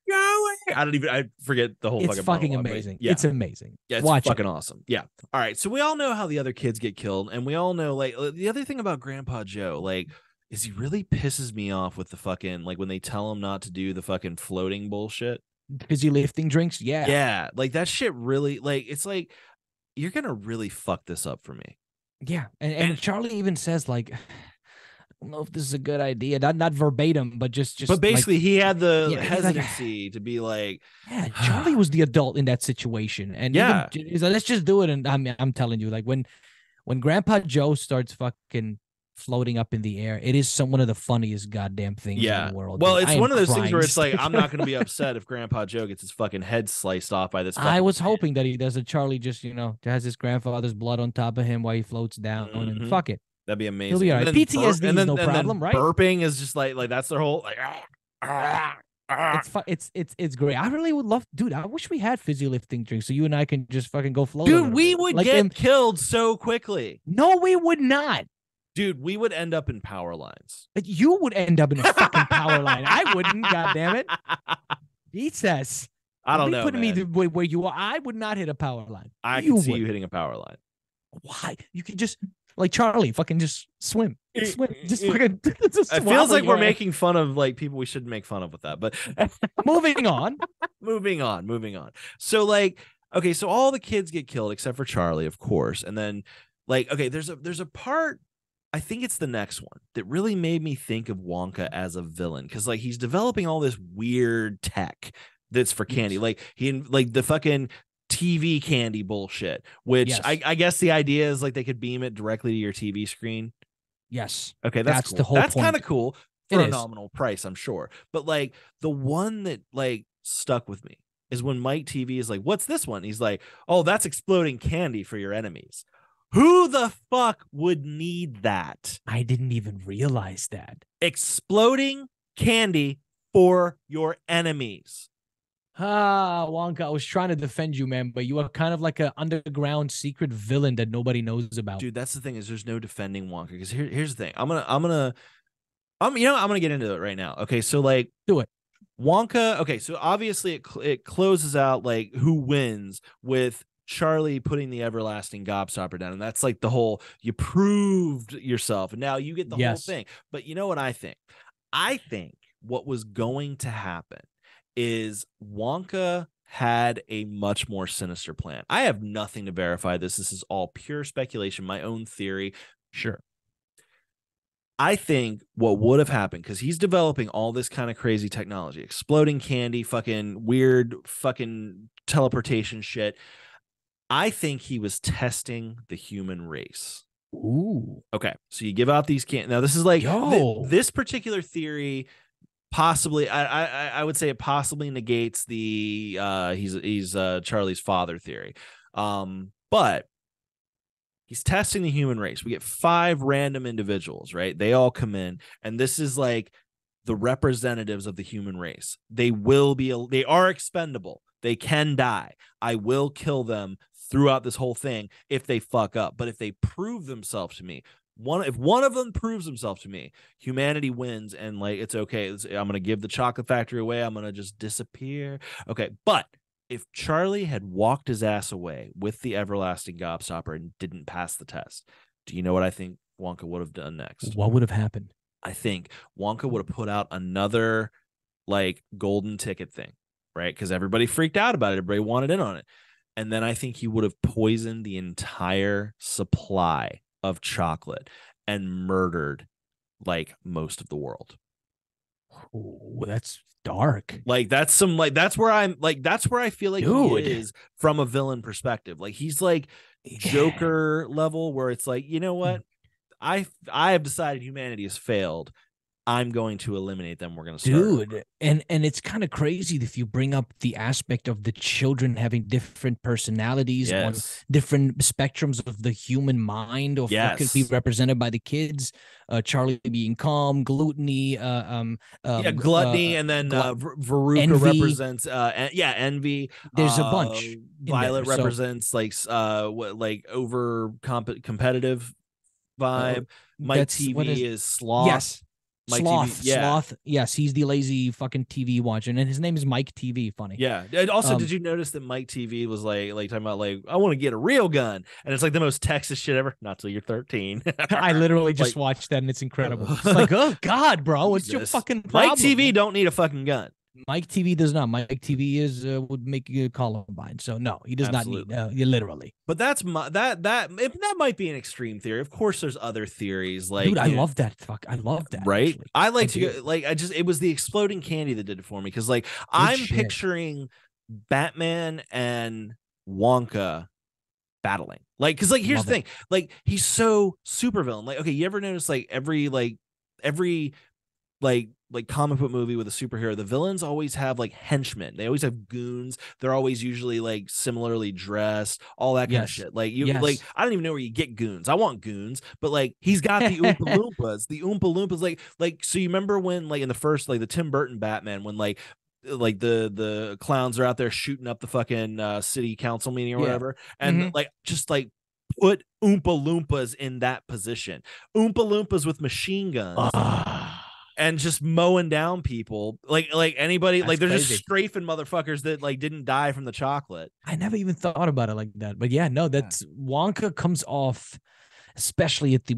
I forget the whole it's fucking amazing. It's amazing. Yeah, it's fucking awesome. Yeah. All right. So we all know how the other kids get killed, and we all know like the other thing about Grandpa Joe, like, is he really pisses me off with the fucking like when they tell him not to do the fucking floating bullshit. Busy lifting drinks. Yeah. Yeah. Like that shit really, like, it's like you're gonna really fuck this up for me. Yeah. And Charlie even says like, I don't know if this is a good idea. Not verbatim, but just. But basically, like, he had the hesitancy to be like, yeah. Charlie was the adult in that situation, and he's like, let's just do it. And I'm telling you, like when Grandpa Joe starts fucking floating up in the air, it is one of the funniest goddamn things in the world. Well, it's one of those things where it's like, I'm not going to be upset if Grandpa Joe gets his fucking head sliced off by this. I was hoping that he does it. Charlie just has his grandfather's blood on top of him while he floats down, and fuck it. That'd be amazing. He'll be all right. PTSD is no problem, right? Burping is just like that's their whole like. It's great. I really would love, dude. I wish we had physio lifting drinks so you and I can just fucking go float. Dude, we would get killed so quickly. No, we would not. Dude, we would end up in power lines. You would end up in a fucking power line. I wouldn't. God damn it. Jesus. I don't know. Putting me where you are. I would not hit a power line. I can see you hitting a power line. Why? You could just. Like Charlie, fucking just swim. just fucking. It feels like we're making fun of like people we shouldn't make fun of with that. But moving on. moving on. So like, okay, so all the kids get killed except for Charlie, of course, and then like, okay, there's a part. I think it's the next one that really made me think of Wonka as a villain, because like he's developing all this weird tech that's for candy, like the fucking TV candy bullshit, which I guess the idea is like they could beam it directly to your TV screen. Yes. Okay, that's cool. The whole That's kind of cool for a nominal price, I'm sure. But like the one that like stuck with me is when Mike TV is like, "What's this one?" He's like, "Oh, that's exploding candy for your enemies." Who the fuck would need that? I didn't even realize that. Exploding candy for your enemies. Wonka, I was trying to defend you, man, but you are kind of like an underground secret villain that nobody knows about. Dude, that's the thing, is there's no defending Wonka, because here's the thing. I'm gonna get into it right now. Okay, so like, do it. Wonka. Okay, so obviously it closes out like who wins with Charlie putting the everlasting gobstopper down, and that's like the whole, you proved yourself and now you get the whole thing. But you know what I think? I think what was going to happen is Wonka had a much more sinister plan. I have nothing to verify this. This is all pure speculation, my own theory. Sure. I think what would have happened, because he's developing all this kind of crazy technology, exploding candy, fucking weird fucking teleportation shit. I think he was testing the human race. Ooh. Okay, so you give out these candy. Now this is like this particular theory. Possibly, I would say it possibly negates the he's Charlie's father theory, but he's testing the human race. We get 5 random individuals, right? They all come in, and this is like the representatives of the human race. They are expendable. They can die. I will kill them throughout this whole thing if they fuck up. But if they prove themselves to me, if one of them proves himself to me, humanity wins, and like it's okay. I'm gonna give the chocolate factory away. I'm gonna just disappear. Okay, but if Charlie had walked his ass away with the everlasting gobstopper and didn't pass the test, do you know what I think Wonka would have done next? What would have happened? I think Wonka would have put out another like golden ticket thing, right? Because everybody freaked out about it. Everybody wanted in on it. And then I think he would have poisoned the entire supply of chocolate and murdered like most of the world. Oh, that's dark. Like that's where I feel like he is from a villain perspective. Like he's like Joker level, where it's like, you know what? I have decided humanity has failed. I'm going to eliminate them. We're going to start over. And it's kind of crazy if you bring up the aspect of the children having different personalities on different spectrums of the human mind, of what could be represented by the kids. Charlie being calm, gluttony, gluttony, and then Veruca envy. Represents envy. There's a bunch. Violet represents like over competitive vibe. Mike TV is sloth. Yes. Sloth. Yes, he's the lazy fucking TV watcher, and his name is Mike TV. Funny. Yeah. And also, did you notice that Mike TV was like talking about like, I want to get a real gun, and it's like the most Texas shit ever. Not till you're 13. I literally just watched that, and it's incredible. It's like, oh God, bro, what's your fucking problem? Mike TV don't need a fucking gun. Mike TV does not. Mike TV would make you Columbine. So no, he does not need. Literally. But that's that might be an extreme theory. Of course, there's other theories. Like, dude, I love that. I love that. Right? Actually. I like to go, like. It was the exploding candy that did it for me, because like I'm picturing Batman and Wonka battling. Like, because like here's the thing. Like he's so supervillain. Like, okay, you ever notice like every comic book movie with a superhero, the villains always have like henchmen. They always have goons. They're always usually like similarly dressed, all that kind of shit. Like like I don't even know where you get goons. I want goons, but like he's got the Oompa Loompas. The Oompa Loompas, like so you remember when like in the first like the Tim Burton Batman, when like the clowns are out there shooting up the fucking city council meeting or whatever, and like just like put Oompa Loompas in that position. Oompa Loompas with machine guns. And just mowing down people, like anybody. That's like they're crazy. Just strafing motherfuckers that like didn't die from the chocolate. I never even thought about it like that, but yeah, no, that's Wonka comes off especially if you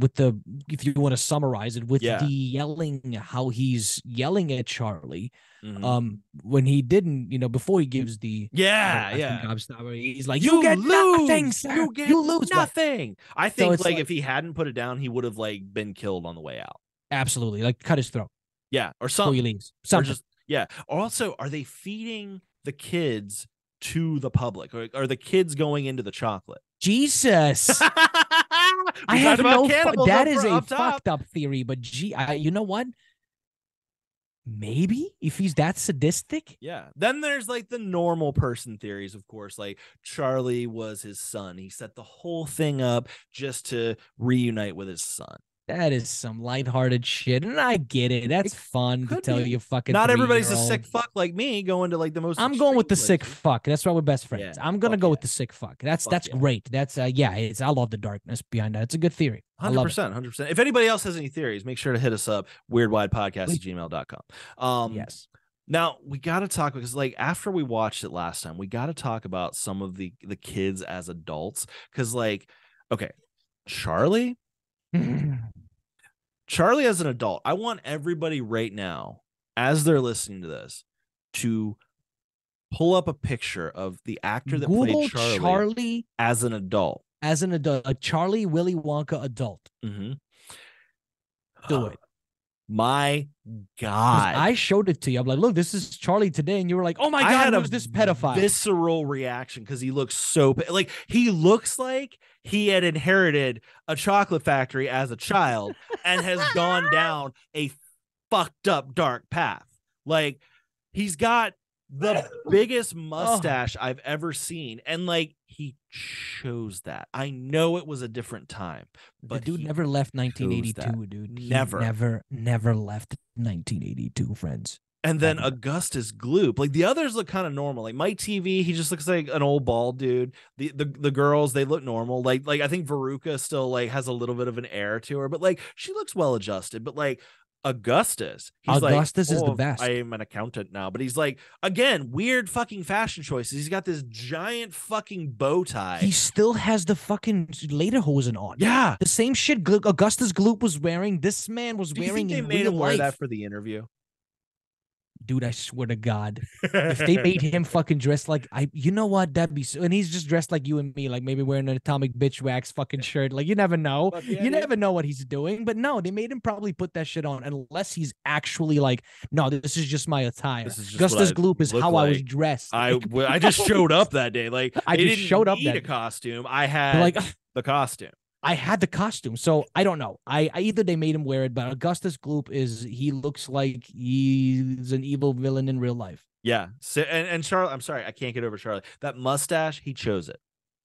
want to summarize it with the yelling, how he's yelling at Charlie. When he didn't, before he gives the he's like, you get lose. Nothing, sir. You lose nothing. I think so if he hadn't put it down, he would have been killed on the way out. Absolutely, cut his throat. Yeah, or something. Before he leaves. Something. Also, are they feeding the kids to the public, or are the kids going into the chocolate? Jesus. I have no. That is a fucked up theory, but you know what? Maybe if he's that sadistic. Yeah. Then there's the normal person theories, of course. Charlie was his son. He set the whole thing up just to reunite with his son. That is some lighthearted shit, and I get it. That's fun to tell you fucking. Not everybody's a sick fuck like me going to the most. I'm going with the sick fuck. That's why we're best friends. Yeah, I'm gonna go with the sick fuck. That's great. That's I love the darkness behind that. It's a good theory. 100%. If anybody else has any theories, make sure to hit us up, weirdwidepodcast@gmail.com. Yes. Now we got to talk because after we watched it last time, we got to talk about some of the kids as adults because okay, Charlie. Charlie as an adult, I want everybody right now, as they're listening to this, to pull up a picture of the actor that played Charlie as an adult. As an adult, a Charlie Willy Wonka adult. Mm-hmm. Do it. My God. I showed it to you. I'm like, look, this is Charlie today. And you were like, oh my God, who's this pedophile? Visceral reaction because he looks so he looks like he had inherited a chocolate factory as a child and has gone down a fucked up dark path. He's got the biggest mustache I've ever seen. And he chose that. I know it was a different time, but the dude never left 1982, dude. Never left 1982, friends. And then Augustus Gloop, the others look kind of normal. Mike TV, he just looks like an old bald dude. The girls, they look normal. I think Veruca still has a little bit of an air to her, but she looks well adjusted. But Augustus is the best. I am an accountant now, but he's again, weird fucking fashion choices. He's got this giant fucking bow tie. He still has the fucking lederhosen on. Yeah, the same shit Augustus Gloop was wearing. This man was wearing. You think they made him wear that for the interview? Dude, I swear to God, if they made him fucking dressed you know what, that'd be so. And he's just dressed like you and me, maybe wearing an Atomic Bitch Wax fucking shirt. You never know. You never know what he's doing. But no, they made him probably put that shit on unless he's actually no, this is just my attire. Augustus Gloop is how I was dressed. I just showed up that day. I just showed up. A costume. I had the costume. I had the costume, so I don't know. I either they made him wear it, but Augustus Gloop he looks like he's an evil villain in real life. Yeah. So and Charlie, I'm sorry, I can't get over Charlie. That mustache, he chose it.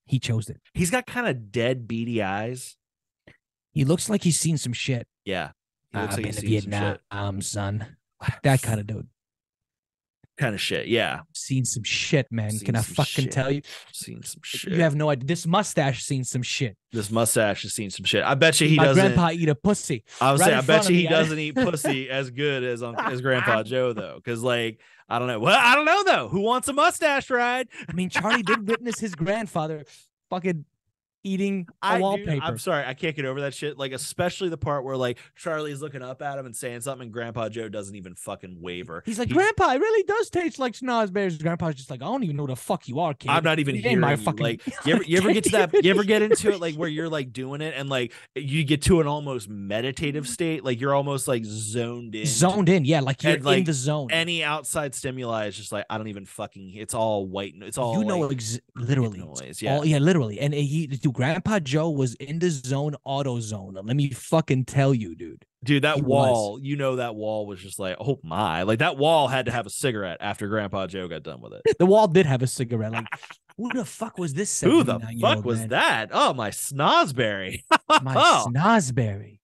He chose it. He's got kind of dead, beady eyes. He looks like he's seen some shit. Yeah. He looks I've been to Vietnam, son. That kind of dude. Kind of shit, yeah. Seen some shit, man. Can I fucking tell you? Seen some shit. You have no idea. This mustache seen some shit. This mustache has seen some shit. I bet you he My doesn't. grandpa eat a pussy. I was saying, I bet you he doesn't eat pussy as good as Grandpa Joe though, because I don't know. Well, I don't know though. Who wants a mustache ride? I mean, Charlie did witness his grandfather fucking eating a wallpaper. I'm sorry, I can't get over that shit. Especially the part where Charlie's looking up at him and saying something, and Grandpa Joe doesn't even fucking waver. He's like, Grandpa, it really does taste like snozberries. Grandpa's just like, I don't even know who the fuck you are, kid. I'm not even hearing my fucking. You ever get to that? You ever get into it where you're doing it and you get to an almost meditative state, you're almost zoned in. Zoned in, yeah, you're in the zone. Any outside stimuli is just I don't even fucking. It's all white. It's all literally noise. Yeah, literally, and Grandpa Joe was in the zone, auto zone. Let me fucking tell you, dude. That wall, that wall was just oh my. That wall had to have a cigarette after Grandpa Joe got done with it. The wall did have a cigarette. Who the fuck was this? Who the fuck was that? Oh, my snozberry. My snozberry.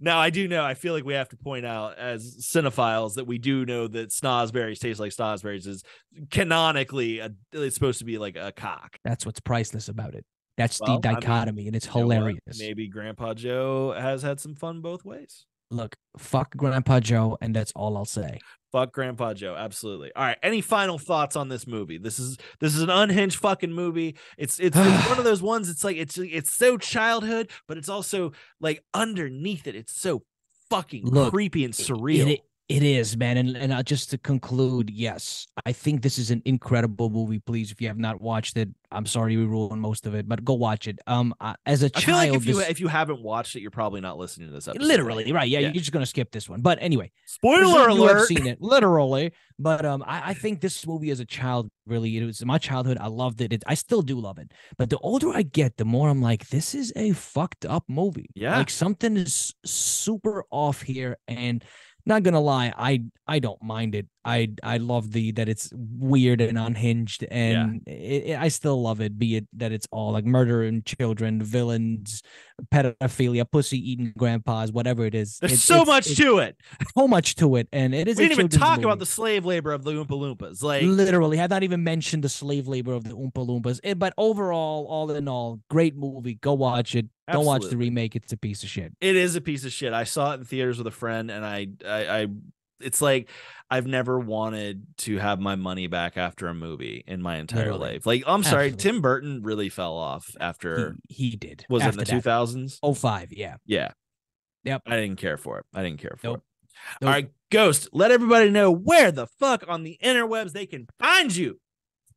Now, I do know, I feel like we have to point out as cinephiles that we do know that snozberries taste like snozberries is canonically, it's supposed to be a cock. That's what's priceless about it. That's the dichotomy, and it's hilarious. Maybe Grandpa Joe has had some fun both ways. Look, fuck Grandpa Joe, and that's all I'll say. Fuck Grandpa Joe, absolutely. All right, any final thoughts on this movie? This is an unhinged fucking movie. It's one of those ones. It's like it's so childhood, but it's also like underneath it, it's so fucking creepy and surreal. It is, man. And just to conclude, yes, I think this is an incredible movie. Please, if you have not watched it, I'm sorry we ruined most of it, but go watch it. As a child, I feel like if you haven't watched it, you're probably not listening to this episode. Literally, right? Yeah, you're just gonna skip this one. But anyway, spoiler alert. You have seen it, literally. But I think this movie as a child, really, it was my childhood. I loved it. I still do love it. But the older I get, the more I'm like, this is a fucked up movie. Yeah, like something is super off here, and. Not gonna lie, I don't mind it. I love that it's weird and unhinged, and I still love it. Be it that it's all like murdering children, villains, pedophilia, pussy eating grandpas, whatever it is. There's so much to it, and it is. We didn't even talk about the slave labor of the Oompa Loompas. Like literally, have not even mentioned the slave labor of the Oompa Loompas. But overall, all in all, great movie. Go watch it. Absolutely. Don't watch the remake. It's a piece of shit. It is a piece of shit. I saw it in theaters with a friend, and I it's like I've never wanted to have my money back after a movie in my entire life. Like, I'm sorry, absolutely. Tim Burton really fell off after he did. Was it in the 2000s? 2005, yeah. Yeah. Yep. I didn't care for it. Nope. All right, Ghost, let everybody know where the fuck on the interwebs they can find you.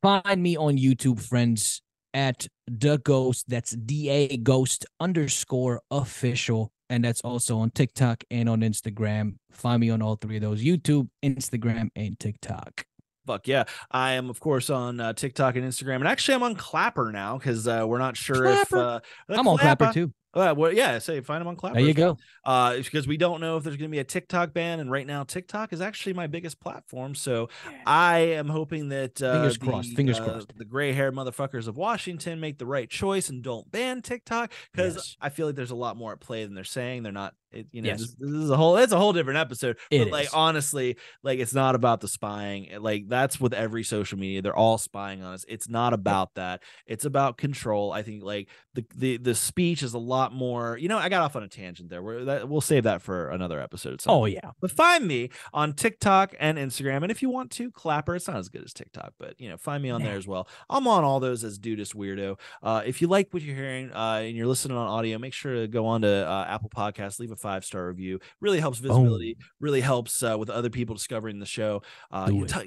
Find me on YouTube, friends, at The Ghost. That's DA Ghost _official. And that's also on TikTok and on Instagram. Find me on all three of those: YouTube, Instagram, and TikTok. Fuck yeah. I am, of course, on TikTok and Instagram. And actually, I'm on Clapper now because we're not sure if... I'm on Clapper, too. Well, yeah, find them on Clapper. There you go. Because we don't know if there's going to be a TikTok ban, and right now TikTok is actually my biggest platform. So I am hoping that fingers crossed. The gray-haired motherfuckers of Washington make the right choice and don't ban TikTok, because I feel like there's a lot more at play than they're saying. They're not. This is a whole different episode. But like, honestly, like, it's not about the spying. Like, that's with every social media. They're all spying on us. It's not about that. It's about control. I think like the speech is a lot more. I got off on a tangent there. We'll save that for another episode. Oh yeah. But find me on TikTok and Instagram, and if you want to, Clapper. It's not as good as TikTok, but find me on there as well. I'm on all those as Dudist Weirdo. If you like what you're hearing and you're listening on audio, make sure to go on to Apple Podcasts, leave a 5-star review. Really helps visibility. Really helps with other people discovering the show.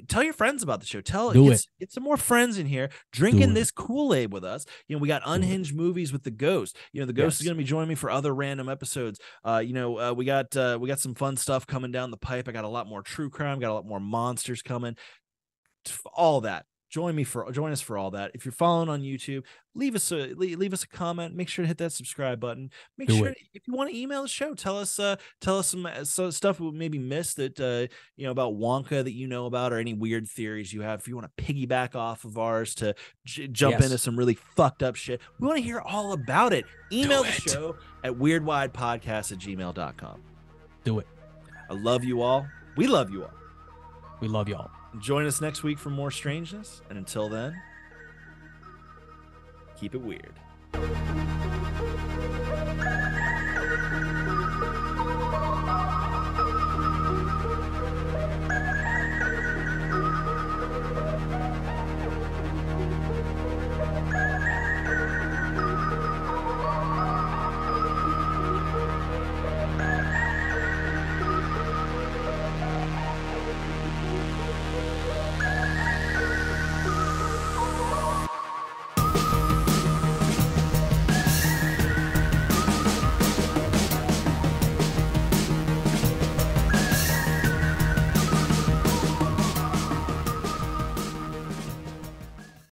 Tell your friends about the show. Get some more friends in here drinking this Kool-Aid with us. We got Unhinged Movies with the Ghost. The Ghost is going to be joining me for other random episodes. We got some fun stuff coming down the pipe. I got a lot more true crime. Got a lot more monsters coming. All that. Join us for all that. If you're following on YouTube, leave us a comment. Make sure to hit that subscribe button. Make sure if you want to email the show, tell us some stuff we maybe missed that about Wonka that you know about, or any weird theories you have. If you want to piggyback off of ours to jump into some really fucked up shit, we want to hear all about it. Email the show at weirdwidepodcast@gmail.com. Do it. I love you all. We love you all. We love y'all. Join us next week for more strangeness. And until then, keep it weird.